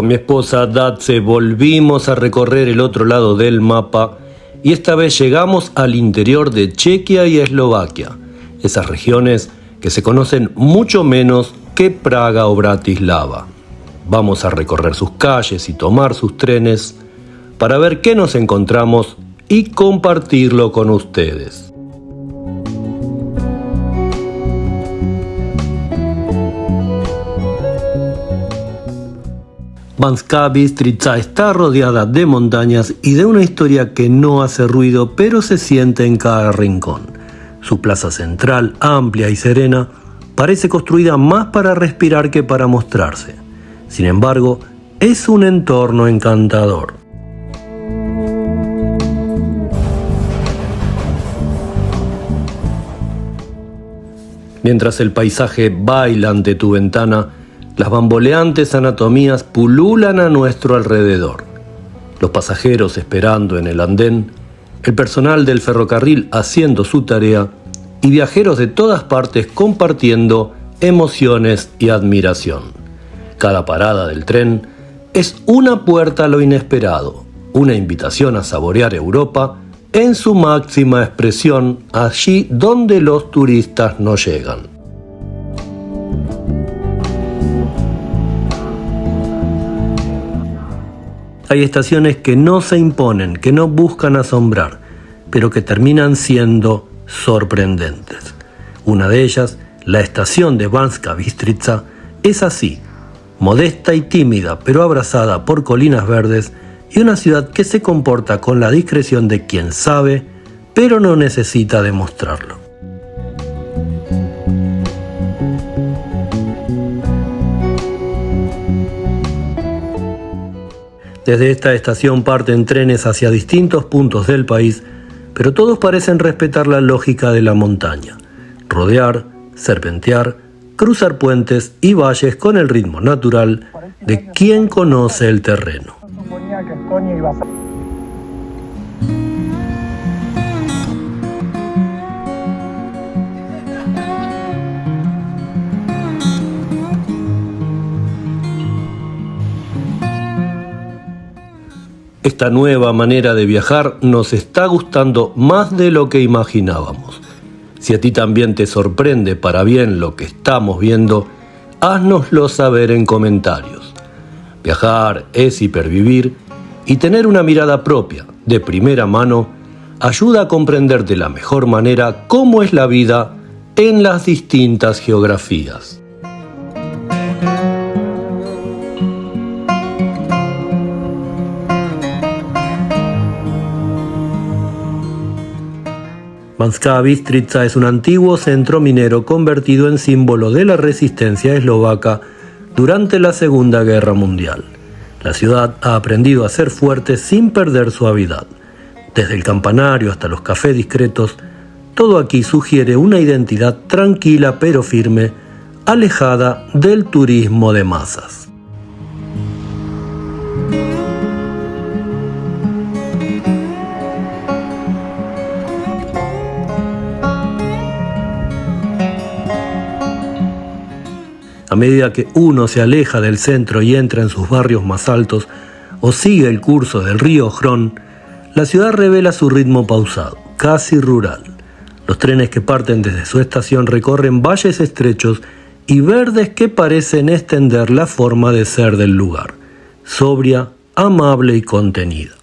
Con mi esposa Datse volvimos a recorrer el otro lado del mapa y esta vez llegamos al interior de Chequia y Eslovaquia, esas regiones que se conocen mucho menos que Praga o Bratislava. Vamos a recorrer sus calles y tomar sus trenes para ver qué nos encontramos y compartirlo con ustedes. Banská Bystrica está rodeada de montañas y de una historia que no hace ruido, pero se siente en cada rincón. Su plaza central, amplia y serena, parece construida más para respirar que para mostrarse. Sin embargo, es un entorno encantador. Mientras el paisaje baila ante tu ventana, las bamboleantes anatomías pululan a nuestro alrededor. Los pasajeros esperando en el andén, el personal del ferrocarril haciendo su tarea y viajeros de todas partes compartiendo emociones y admiración. Cada parada del tren es una puerta a lo inesperado, una invitación a saborear Europa en su máxima expresión, allí donde los turistas no llegan. Hay estaciones que no se imponen, que no buscan asombrar, pero que terminan siendo sorprendentes. Una de ellas, la estación de Banská Bystrica, es así, modesta y tímida, pero abrazada por colinas verdes y una ciudad que se comporta con la discreción de quien sabe, pero no necesita demostrarlo. Desde esta estación parten trenes hacia distintos puntos del país, pero todos parecen respetar la lógica de la montaña. Rodear, serpentear, cruzar puentes y valles con el ritmo natural de quien conoce el terreno. Esta nueva manera de viajar nos está gustando más de lo que imaginábamos. Si a ti también te sorprende para bien lo que estamos viendo, háznoslo saber en comentarios. Viajar es hipervivir y tener una mirada propia, de primera mano, ayuda a comprender de la mejor manera cómo es la vida en las distintas geografías. Banská Bystrica es un antiguo centro minero convertido en símbolo de la resistencia eslovaca durante la Segunda Guerra Mundial. La ciudad ha aprendido a ser fuerte sin perder suavidad. Desde el campanario hasta los cafés discretos, todo aquí sugiere una identidad tranquila pero firme, alejada del turismo de masas. A medida que uno se aleja del centro y entra en sus barrios más altos o sigue el curso del río Hrón, la ciudad revela su ritmo pausado, casi rural. Los trenes que parten desde su estación recorren valles estrechos y verdes que parecen extender la forma de ser del lugar, sobria, amable y contenida.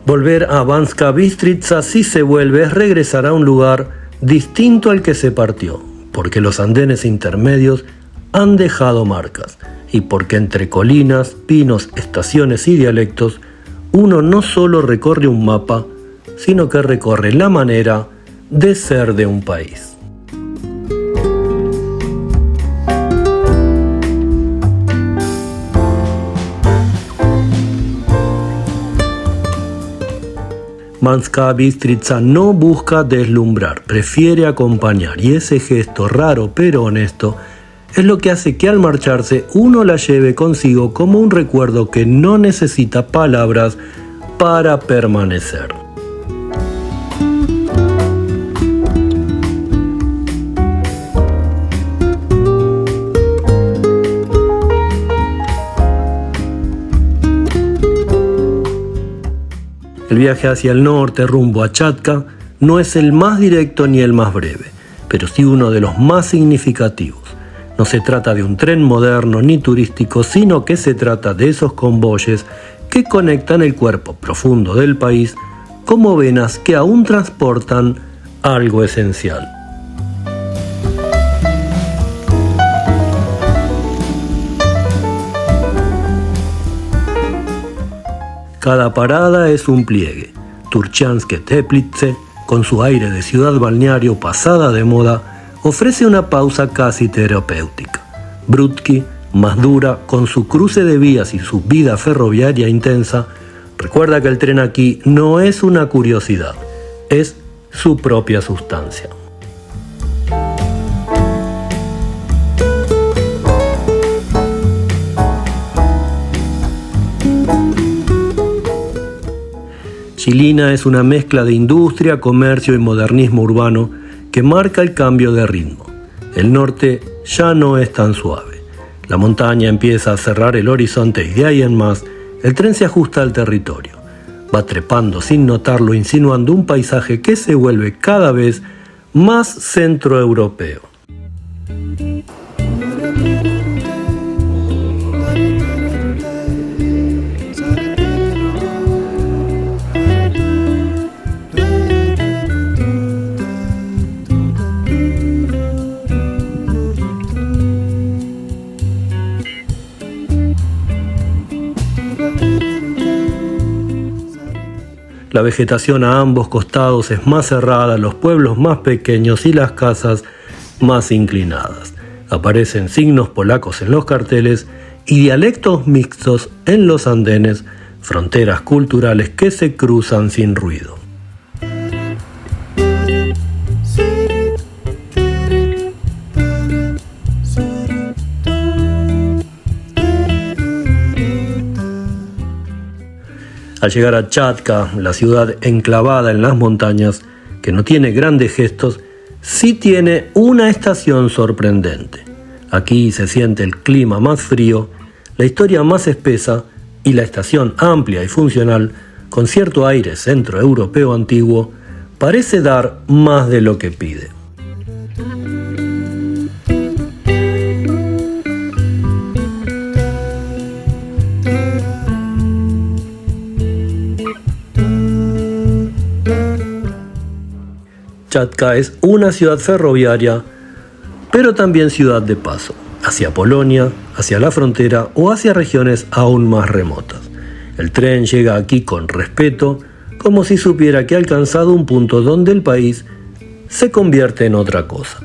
Volver a Banská Bystrica, si se vuelve, es regresar a un lugar distinto al que se partió, porque los andenes intermedios han dejado marcas y porque entre colinas, pinos, estaciones y dialectos, uno no solo recorre un mapa, sino que recorre la manera de ser de un país. Banska Bystrica no busca deslumbrar, prefiere acompañar, y ese gesto raro pero honesto es lo que hace que al marcharse uno la lleve consigo como un recuerdo que no necesita palabras para permanecer. El viaje hacia el norte rumbo a Chatka no es el más directo ni el más breve, pero sí uno de los más significativos. No se trata de un tren moderno ni turístico, sino que se trata de esos convoyes que conectan el cuerpo profundo del país como venas que aún transportan algo esencial. Cada parada es un pliegue. Turchanske Teplice, con su aire de ciudad balneario pasada de moda, ofrece una pausa casi terapéutica. Brutki, más dura, con su cruce de vías y su vida ferroviaria intensa, recuerda que el tren aquí no es una curiosidad, es su propia sustancia. Žilina es una mezcla de industria, comercio y modernismo urbano que marca el cambio de ritmo. El norte ya no es tan suave. La montaña empieza a cerrar el horizonte y de ahí en más, el tren se ajusta al territorio. Va trepando sin notarlo, insinuando un paisaje que se vuelve cada vez más centroeuropeo. La vegetación a ambos costados es más cerrada, los pueblos más pequeños y las casas más inclinadas. Aparecen signos polacos en los carteles y dialectos mixtos en los andenes, fronteras culturales que se cruzan sin ruido. Al llegar a Chatka, la ciudad enclavada en las montañas, que no tiene grandes gestos, sí tiene una estación sorprendente. Aquí se siente el clima más frío, la historia más espesa y la estación amplia y funcional, con cierto aire centroeuropeo antiguo, parece dar más de lo que pide. Chatka es una ciudad ferroviaria, pero también ciudad de paso, hacia Polonia, hacia la frontera o hacia regiones aún más remotas. El tren llega aquí con respeto, como si supiera que ha alcanzado un punto donde el país se convierte en otra cosa.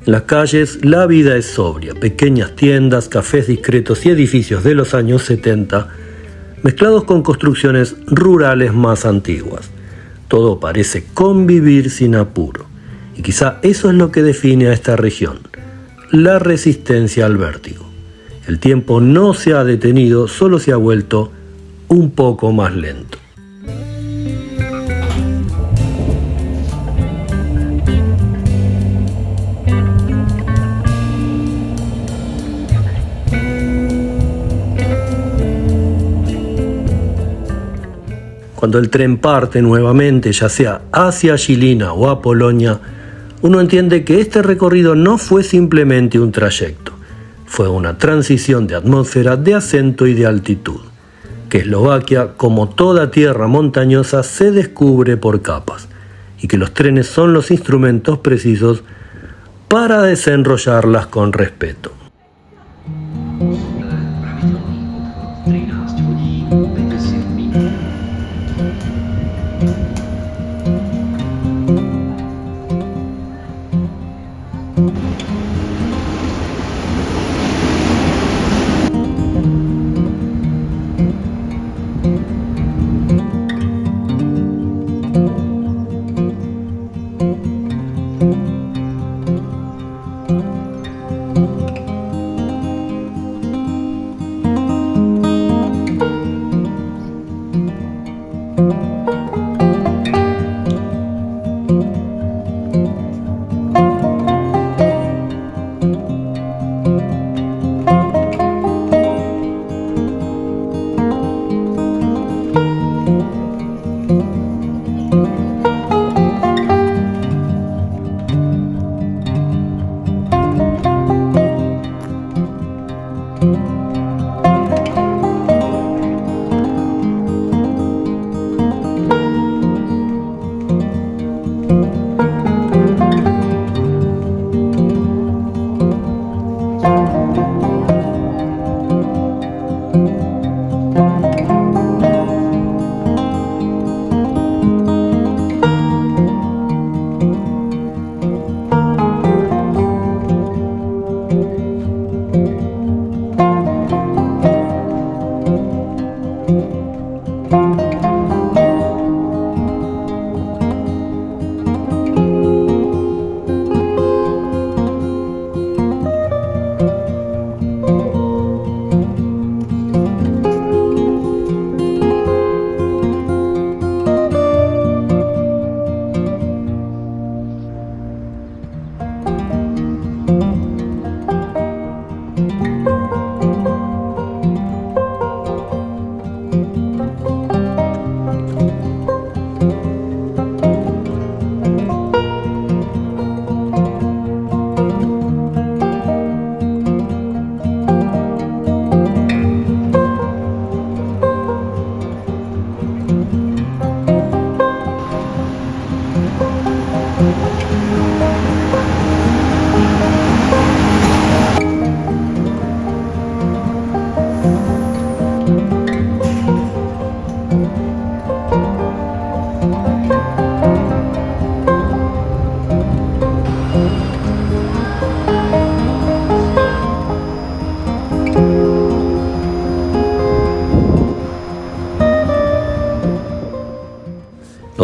En las calles la vida es sobria, pequeñas tiendas, cafés discretos y edificios de los años 70, mezclados con construcciones rurales más antiguas. Todo parece convivir sin apuro, y quizá eso es lo que define a esta región, la resistencia al vértigo. El tiempo no se ha detenido, solo se ha vuelto un poco más lento. Cuando el tren parte nuevamente, ya sea hacia Žilina o a Polonia, uno entiende que este recorrido no fue simplemente un trayecto, fue una transición de atmósfera, de acento y de altitud, que Eslovaquia, como toda tierra montañosa, se descubre por capas, y que los trenes son los instrumentos precisos para desenrollarlas con respeto.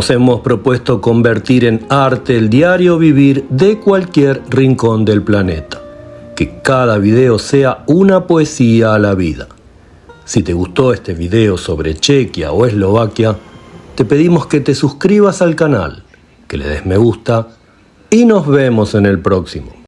Nos hemos propuesto convertir en arte el diario vivir de cualquier rincón del planeta. Que cada video sea una poesía a la vida. Si te gustó este video sobre Chequia o Eslovaquia, te pedimos que te suscribas al canal, que le des me gusta y nos vemos en el próximo.